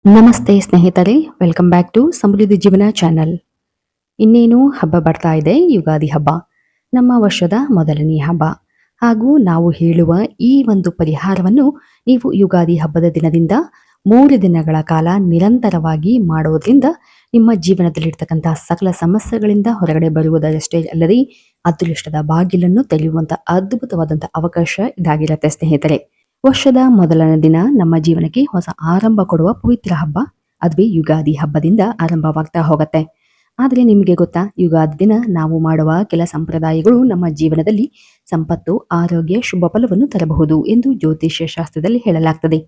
ನಮಸ್ತೆ ಸ್ನೇಹಿತರೆ, welcome back to ಸಮೃದ್ಧಿ ಜೀವನ ಚಾನಲ್. ಇನ್ನೇನು ಹಬ್ಬ ಬರ್ತಾ ಇದೆ, ಯುಗಾದಿ ಹಬ್ಬ ನಮ್ಮ ವರ್ಷದ ಮೊದಲನೇ ಹಬ್ಬ. ಹಾಗೂ ನಾವು ಹೇಳುವ ಈ ಒಂದು ಪರಿಹಾರವನ್ನು ನೀವು ಯುಗಾದಿ ಹಬ್ಬದ ದಿನದಿಂದ 3 ದಿನಗಳ ಕಾಲ ನಿರಂತರವಾಗಿ ಮಾಡೋದ್ರಿಂದ ನಿಮ್ಮ ಜೀವನದಲ್ಲಿರ್ತಕ್ಕಂತಹ ಸಕಲ ಸಮಸ್ಯೆಗಳಿಂದ ಹೊರಗಡೆ ಬರುವುದಷ್ಟೇ ಅಲ್ಲದೆ ಅದೃಷ್ಟದ ಬಾಗಿಲನ್ನು ತೆರೆಯುವಂತ ಅದ್ಭುತವಾದಂತಹ ಅವಕಾಶ ಇದಾಗಿರುತ್ತೆ ಸ್ನೇಹಿತರೆ. ವರ್ಷದ ಮೊದಲನೇ ದಿನ ನಮ್ಮ ಜೀವನಕ್ಕೆ ಹೊಸ ಆರಂಭ ಕೊಡುವ ಪವಿತ್ರ ಹಬ್ಬ, ಅದುವೇ ಯುಗಾದಿ ಹಬ್ಬದಿಂದ ಆರಂಭವಾಗ್ತಾ ಹೋಗತ್ತೆ. ಆದ್ರೆ ನಿಮಗೆ ಗೊತ್ತಾ, ಯುಗಾದಿ ದಿನ ನಾವು ಮಾಡುವ ಕೆಲ ಸಂಪ್ರದಾಯಗಳು ನಮ್ಮ ಜೀವನದಲ್ಲಿ ಸಂಪತ್ತು, ಆರೋಗ್ಯ, ಶುಭ ಫಲವನ್ನು ತರಬಹುದು ಎಂದು ಜ್ಯೋತಿಷ್ಯ ಶಾಸ್ತ್ರದಲ್ಲಿ ಹೇಳಲಾಗ್ತದೆ.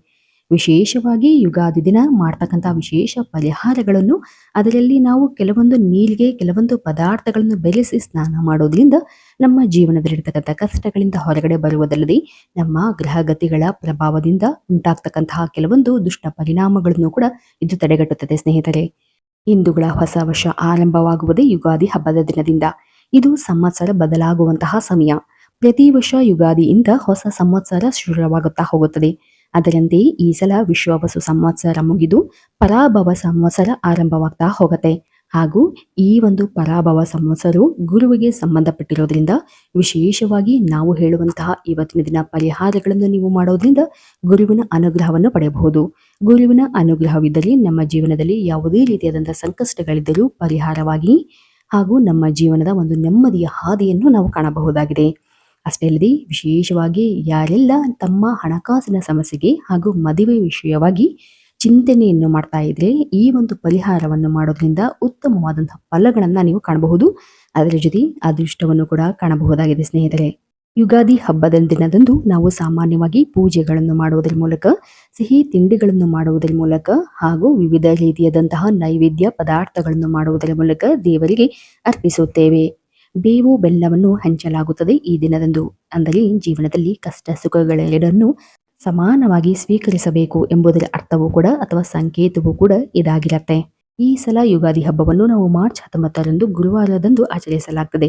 ವಿಶೇಷವಾಗಿ ಯುಗಾದಿ ದಿನ ಮಾಡ್ತಕ್ಕಂಥ ವಿಶೇಷ ಪರಿಹಾರಗಳನ್ನು, ಅದರಲ್ಲಿ ನಾವು ಕೆಲವೊಂದು ನೀರಿಗೆ ಕೆಲವೊಂದು ಪದಾರ್ಥಗಳನ್ನು ಬೆರೆಸಿ ಸ್ನಾನ ಮಾಡೋದ್ರಿಂದ ನಮ್ಮ ಜೀವನದಲ್ಲಿರ್ತಕ್ಕಂಥ ಕಷ್ಟಗಳಿಂದ ಹೊರಗಡೆ ಬರುವುದಲ್ಲದೆ ನಮ್ಮ ಗ್ರಹಗತಿಗಳ ಪ್ರಭಾವದಿಂದ ಉಂಟಾಗ್ತಕ್ಕಂತಹ ಕೆಲವೊಂದು ದುಷ್ಟ ಪರಿಣಾಮಗಳನ್ನು ಕೂಡ ಇದು ತಡೆಗಟ್ಟುತ್ತದೆ ಸ್ನೇಹಿತರೆ. ಹಿಂದೂಗಳ ಹೊಸ ವರ್ಷ ಆರಂಭವಾಗುವುದೇ ಯುಗಾದಿ ಹಬ್ಬದ ದಿನದಿಂದ. ಇದು ಸಂವತ್ಸರ ಬದಲಾಗುವಂತಹ ಸಮಯ. ಪ್ರತಿ ವರ್ಷ ಯುಗಾದಿಯಿಂದ ಹೊಸ ಸಂವತ್ಸರ ಶುರುವಾಗುತ್ತಾ ಹೋಗುತ್ತದೆ. ಅದರಂತೆ ಈ ಸಲ ವಿಶ್ವಾವಸು ಸಂವತ್ಸರ ಮುಗಿದು ಪರಾಭವ ಸಂವತ್ಸರ ಆರಂಭವಾಗ್ತಾ ಹೋಗುತ್ತೆ. ಹಾಗೂ ಈ ಒಂದು ಪರಾಭವ ಸಂವತ್ಸರವು ಗುರುವಿಗೆ ಸಂಬಂಧಪಟ್ಟಿರೋದ್ರಿಂದ ವಿಶೇಷವಾಗಿ ನಾವು ಹೇಳುವಂತಹ ಇವತ್ತಿನ ದಿನ ಪರಿಹಾರಗಳನ್ನು ನೀವು ಮಾಡೋದ್ರಿಂದ ಗುರುವಿನ ಅನುಗ್ರಹವನ್ನು ಪಡೆಯಬಹುದು. ಗುರುವಿನ ಅನುಗ್ರಹವಿದ್ದರೆ ನಮ್ಮ ಜೀವನದಲ್ಲಿ ಯಾವುದೇ ರೀತಿಯಾದಂತಹ ಸಂಕಷ್ಟಗಳಿದ್ದರೂ ಪರಿಹಾರವಾಗಿ ಹಾಗೂ ನಮ್ಮ ಜೀವನದ ಒಂದು ನೆಮ್ಮದಿಯ ಹಾದಿಯನ್ನು ನಾವು ಕಾಣಬಹುದಾಗಿದೆ. ಅಷ್ಟೇ ಅಲ್ಲದೆ ವಿಶೇಷವಾಗಿ ಯಾರೆಲ್ಲ ತಮ್ಮ ಹಣಕಾಸಿನ ಸಮಸ್ಯೆಗೆ ಹಾಗೂ ಮದುವೆ ವಿಷಯವಾಗಿ ಚಿಂತನೆಯನ್ನು ಮಾಡ್ತಾ ಇದ್ರೆ ಈ ಒಂದು ಪರಿಹಾರವನ್ನು ಮಾಡೋದ್ರಿಂದ ಉತ್ತಮವಾದಂತಹ ಫಲಗಳನ್ನ ನೀವು ಕಾಣಬಹುದು. ಅದರ ಜೊತೆ ಅದೃಷ್ಟವನ್ನು ಕೂಡ ಕಾಣಬಹುದಾಗಿದೆ ಸ್ನೇಹಿತರೆ. ಯುಗಾದಿ ಹಬ್ಬದ ದಿನದಂದು ನಾವು ಸಾಮಾನ್ಯವಾಗಿ ಪೂಜೆಗಳನ್ನು ಮಾಡುವುದರ ಮೂಲಕ, ಸಿಹಿ ತಿಂಡಿಗಳನ್ನು ಮಾಡುವುದರ ಮೂಲಕ ಹಾಗೂ ವಿವಿಧ ರೀತಿಯಾದಂತಹ ನೈವೇದ್ಯ ಪದಾರ್ಥಗಳನ್ನು ಮಾಡುವುದರ ಮೂಲಕ ದೇವರಿಗೆ ಅರ್ಪಿಸುತ್ತೇವೆ. ಬೇವು ಬೆಲ್ಲವನ್ನು ಹಂಚಲಾಗುತ್ತದೆ ಈ ದಿನದಂದು. ಅಂದರೆ ಜೀವನದಲ್ಲಿ ಕಷ್ಟ ಸುಖಗಳೆರಡನ್ನು ಸಮಾನವಾಗಿ ಸ್ವೀಕರಿಸಬೇಕು ಎಂಬುದರ ಅರ್ಥವೂ ಕೂಡ ಅಥವಾ ಸಂಕೇತವೂ ಕೂಡ ಇದಾಗಿರತ್ತೆ. ಈ ಸಲ ಯುಗಾದಿ ಹಬ್ಬವನ್ನು ನಾವು ಮಾರ್ಚ್ 19ರಂದು ಗುರುವಾರದಂದು ಆಚರಿಸಲಾಗ್ತದೆ.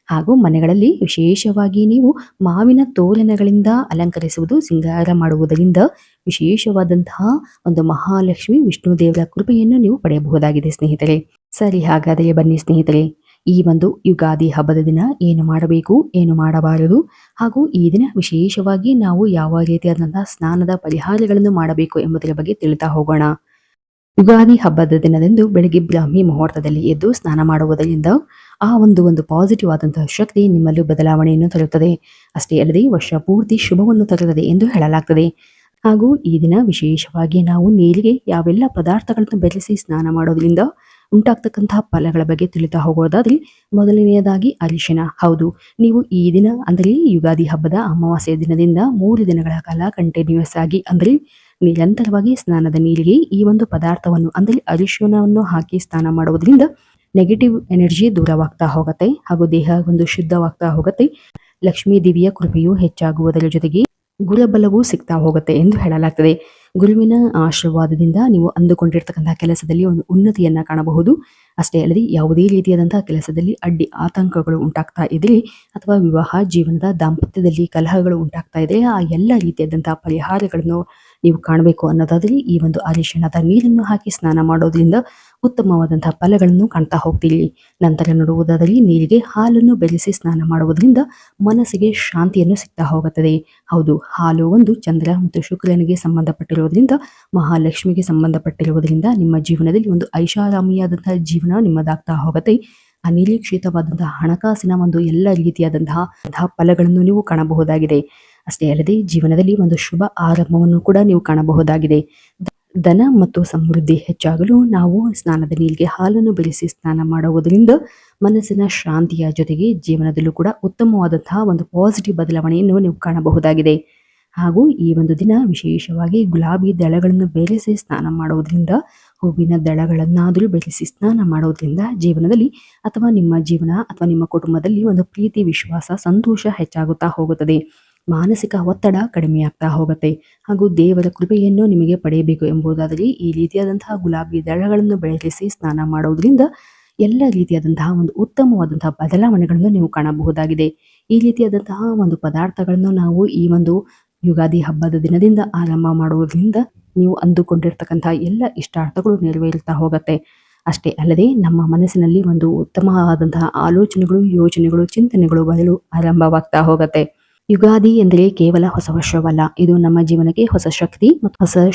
ಹಾಗೂ ಮನೆಗಳಲ್ಲಿ ವಿಶೇಷವಾಗಿ ನೀವು ಮಾವಿನ ತೋರಣಗಳಿಂದ ಅಲಂಕರಿಸುವುದು, ಸಿಂಗಾರ ಮಾಡುವುದರಿಂದ ವಿಶೇಷವಾದಂತಹ ಒಂದು ಮಹಾಲಕ್ಷ್ಮಿ ವಿಷ್ಣು ದೇವರ ಕೃಪೆಯನ್ನು ನೀವು ಪಡೆಯಬಹುದಾಗಿದೆ ಸ್ನೇಹಿತರೆ. ಸರಿ, ಹಾಗಾದರೆ ಬನ್ನಿ ಸ್ನೇಹಿತರೆ, ಈ ಒಂದು ಯುಗಾದಿ ಹಬ್ಬದ ದಿನ ಏನು ಮಾಡಬೇಕು, ಏನು ಮಾಡಬಾರದು, ಹಾಗೂ ಈ ದಿನ ವಿಶೇಷವಾಗಿ ನಾವು ಯಾವ ರೀತಿಯಾದಂತಹ ಸ್ನಾನದ ಪರಿಹಾರಗಳನ್ನು ಮಾಡಬೇಕು ಎಂಬುದರ ಬಗ್ಗೆ ತಿಳಿತಾ ಹೋಗೋಣ. ಯುಗಾದಿ ಹಬ್ಬದ ದಿನದಂದು ಬೆಳಗ್ಗೆ ಬ್ರಾಹ್ಮಿ ಮುಹೂರ್ತದಲ್ಲಿ ಎದ್ದು ಸ್ನಾನ ಮಾಡುವುದರಿಂದ ಆ ಒಂದು ಪಾಸಿಟಿವ್ ಆದಂತಹ ಶಕ್ತಿ ನಿಮ್ಮಲ್ಲೂ ಬದಲಾವಣೆಯನ್ನು ತರುತ್ತದೆ. ಅಷ್ಟೇ ಅಲ್ಲದೆ ವರ್ಷ ಪೂರ್ತಿ ಶುಭವನ್ನು ತರುತ್ತದೆ ಎಂದು ಹೇಳಲಾಗ್ತದೆ. ಹಾಗೂ ಈ ದಿನ ವಿಶೇಷವಾಗಿ ನಾವು ನೀರಿಗೆ ಯಾವೆಲ್ಲ ಪದಾರ್ಥಗಳನ್ನು ಬೆರೆಸಿ ಸ್ನಾನ ಮಾಡೋದ್ರಿಂದ ಉಂಟಾಗ್ತಕ್ಕಂತಹ ಫಲಗಳ ಬಗ್ಗೆ ತಿಳಿತಾ ಹೋಗೋದಾದ್ರೆ, ಮೊದಲನೆಯದಾಗಿ ಅರಿಶಿನ. ಹೌದು, ನೀವು ಈ ದಿನ ಅಂದರೆ ಯುಗಾದಿ ಹಬ್ಬದ ಅಮಾವಾಸ್ಯೆ ದಿನದಿಂದ 3 ದಿನಗಳ ಕಾಲ ಕಂಟಿನ್ಯೂಸ್ ಆಗಿ ಅಂದರೆ ನಿರಂತರವಾಗಿ ಸ್ನಾನದ ನೀರಿಗೆ ಈ ಒಂದು ಪದಾರ್ಥವನ್ನು ಅಂದರೆ ಅರಿಶಿನವನ್ನು ಹಾಕಿ ಸ್ನಾನ ಮಾಡುವುದರಿಂದ ನೆಗೆಟಿವ್ ಎನರ್ಜಿ ದೂರವಾಗ್ತಾ ಹೋಗುತ್ತೆ ಹಾಗೂ ದೇಹ ಒಂದು ಶುದ್ಧವಾಗ್ತಾ ಹೋಗುತ್ತೆ. ಲಕ್ಷ್ಮೀ ದೇವಿಯ ಕೃಪೆಯು ಹೆಚ್ಚಾಗುವುದರ ಜೊತೆಗೆ ಗುರುಬಲವೂ ಸಿಗ್ತಾ ಹೋಗುತ್ತೆ ಎಂದು ಹೇಳಲಾಗ್ತದೆ. ಗುರುವಿನ ಆಶೀರ್ವಾದದಿಂದ ನೀವು ಅಂದುಕೊಂಡಿರ್ತಕ್ಕಂತಹ ಕೆಲಸದಲ್ಲಿ ಒಂದು ಉನ್ನತಿಯನ್ನ ಕಾಣಬಹುದು. ಅಷ್ಟೇ ಅಲ್ಲದೆ ಯಾವುದೇ ರೀತಿಯಾದಂತಹ ಕೆಲಸದಲ್ಲಿ ಅಡ್ಡಿ ಆತಂಕಗಳು ಉಂಟಾಗ್ತಾ ಇದ್ರೆ ಅಥವಾ ವಿವಾಹ ಜೀವನದ ದಾಂಪತ್ಯದಲ್ಲಿ ಕಲಹಗಳು ಉಂಟಾಗ್ತಾ ಇದ್ರೆ ಆ ಎಲ್ಲ ರೀತಿಯಾದಂತಹ ಪರಿಹಾರಗಳನ್ನು ನೀವು ಕಾಣಬೇಕು ಅನ್ನೋದಾದ್ರೆ ಈ ಒಂದು ಅರಿಶಿಣದ ನೀರನ್ನು ಹಾಕಿ ಸ್ನಾನ ಮಾಡೋದ್ರಿಂದ ಉತ್ತಮವಾದಂತಹ ಫಲಗಳನ್ನು ಕಾಣ್ತಾ ಹೋಗ್ತೀರಿ. ನಂತರ ನೋಡುವುದಾದರೆ ನೀರಿಗೆ ಹಾಲನ್ನು ಬೆರೆಸಿ ಸ್ನಾನ ಮಾಡುವುದರಿಂದ ಮನಸ್ಸಿಗೆ ಶಾಂತಿಯನ್ನು ಸಿಗ್ತಾ ಹೋಗುತ್ತದೆ. ಹೌದು, ಹಾಲು ಒಂದು ಚಂದ್ರ ಮತ್ತು ಶುಕ್ರನಿಗೆ ಸಂಬಂಧಪಟ್ಟಿರುವುದರಿಂದ, ಮಹಾಲಕ್ಷ್ಮಿಗೆ ಸಂಬಂಧಪಟ್ಟಿರುವುದರಿಂದ ನಿಮ್ಮ ಜೀವನದಲ್ಲಿ ಒಂದು ಐಷಾರಾಮಿಯಾದಂತಹ ಜೀವನ ನಿಮ್ಮದಾಗ್ತಾ ಹೋಗುತ್ತೆ. ಅನಿರೀಕ್ಷಿತವಾದಂತಹ ಹಣಕಾಸಿನ ಒಂದು ಎಲ್ಲ ರೀತಿಯಾದಂತಹ ಫಲಗಳನ್ನು ನೀವು ಕಾಣಬಹುದಾಗಿದೆ. ಅಷ್ಟೇ ಅಲ್ಲದೆ ಜೀವನದಲ್ಲಿ ಒಂದು ಶುಭ ಆರಂಭವನ್ನು ಕೂಡ ನೀವು ಕಾಣಬಹುದಾಗಿದೆ. ಧನ ಮತ್ತು ಸಮೃದ್ಧಿ ಹೆಚ್ಚಾಗಲು ನಾವು ಸ್ನಾನದ ನೀರಿಗೆ ಹಾಲನ್ನು ಬೆರೆಸಿ ಸ್ನಾನ ಮಾಡುವುದರಿಂದ ಮನಸ್ಸಿನ ಶಾಂತಿಯ ಜೊತೆಗೆ ಜೀವನದಲ್ಲೂ ಕೂಡ ಉತ್ತಮವಾದಂತಹ ಒಂದು ಪಾಸಿಟಿವ್ ಬದಲಾವಣೆಯನ್ನು ನೀವು ಕಾಣಬಹುದಾಗಿದೆ. ಹಾಗೂ ಈ ಒಂದು ದಿನ ವಿಶೇಷವಾಗಿ ಗುಲಾಬಿ ದಳಗಳನ್ನು ಬೆರೆಸಿ ಸ್ನಾನ ಮಾಡುವುದರಿಂದ, ಹೂವಿನ ದಳಗಳನ್ನಾದರೂ ಬೆರೆಸಿ ಸ್ನಾನ ಮಾಡುವುದರಿಂದ ಜೀವನದಲ್ಲಿ ಅಥವಾ ನಿಮ್ಮ ಜೀವನ ಅಥವಾ ನಿಮ್ಮ ಕುಟುಂಬದಲ್ಲಿ ಒಂದು ಪ್ರೀತಿ, ವಿಶ್ವಾಸ, ಸಂತೋಷ ಹೆಚ್ಚಾಗುತ್ತಾ ಹೋಗುತ್ತದೆ. ಮಾನಸಿಕ ಒತ್ತಡ ಕಡಿಮೆಯಾಗ್ತಾ ಹೋಗುತ್ತೆ. ಹಾಗೂ ದೇವರ ಕೃಪೆಯನ್ನು ನಿಮಗೆ ಪಡೆಯಬೇಕು ಎಂಬುದಾದರೆ ಈ ರೀತಿಯಾದಂತಹ ಗುಲಾಬಿ ದಳಗಳನ್ನು ಬೆಳೆಸಿ ಸ್ನಾನ ಮಾಡುವುದರಿಂದ ಎಲ್ಲ ರೀತಿಯಾದಂತಹ ಒಂದು ಉತ್ತಮವಾದಂತಹ ಬದಲಾವಣೆಗಳನ್ನು ನೀವು ಕಾಣಬಹುದಾಗಿದೆ. ಈ ರೀತಿಯಾದಂತಹ ಒಂದು ಪದಾರ್ಥಗಳನ್ನು ನಾವು ಈ ಒಂದು ಯುಗಾದಿ ಹಬ್ಬದ ದಿನದಿಂದ ಆರಂಭ ಮಾಡುವುದರಿಂದ ನೀವು ಅಂದುಕೊಂಡಿರ್ತಕ್ಕಂಥ ಎಲ್ಲ ಇಷ್ಟಾರ್ಥಗಳು ನೆರವೇರುತ್ತಾ ಹೋಗುತ್ತೆ. ಅಷ್ಟೇ ಅಲ್ಲದೆ ನಮ್ಮ ಮನಸ್ಸಿನಲ್ಲಿ ಒಂದು ಉತ್ತಮವಾದಂತಹ ಆಲೋಚನೆಗಳು, ಯೋಚನೆಗಳು, ಚಿಂತನೆಗಳು ಬರಲು ಆರಂಭವಾಗ್ತಾ ಹೋಗುತ್ತೆ. ಯುಗಾದಿ ಎಂದರೆ ಕೇವಲ ಹೊಸ ವರ್ಷವಲ್ಲ, ಇದು ನಮ್ಮ ಜೀವನಕ್ಕೆ ಹೊಸ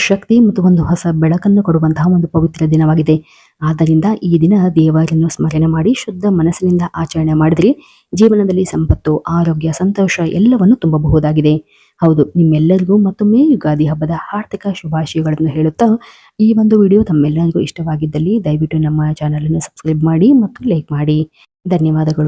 ಶಕ್ತಿ ಮತ್ತು ಒಂದು ಹೊಸ ಬೆಳಕನ್ನು ಕೊಡುವಂತಹ ಒಂದು ಪವಿತ್ರ ದಿನವಾಗಿದೆ. ಆದ್ದರಿಂದ ಈ ದಿನ ದೇವರನ್ನು ಸ್ಮರಣೆ ಮಾಡಿ ಶುದ್ಧ ಮನಸ್ಸಿನಿಂದ ಆಚರಣೆ ಮಾಡಿದರೆ ಜೀವನದಲ್ಲಿ ಸಂಪತ್ತು, ಆರೋಗ್ಯ, ಸಂತೋಷ ಎಲ್ಲವನ್ನು ತುಂಬಬಹುದಾಗಿದೆ. ಹೌದು, ನಿಮ್ಮೆಲ್ಲರಿಗೂ ಮತ್ತೊಮ್ಮೆ ಯುಗಾದಿ ಹಬ್ಬದ ಆರ್ಥಿಕ ಶುಭಾಶಯಗಳನ್ನು ಹೇಳುತ್ತಾ ಈ ಒಂದು ವಿಡಿಯೋ ತಮ್ಮೆಲ್ಲರಿಗೂ ಇಷ್ಟವಾಗಿದ್ದಲ್ಲಿ ದಯವಿಟ್ಟು ನಮ್ಮ ಚಾನಲ್ ಅನ್ನು ಸಬ್ಸ್ಕ್ರೈಬ್ ಮಾಡಿ ಮತ್ತು ಲೈಕ್ ಮಾಡಿ. ಧನ್ಯವಾದಗಳು.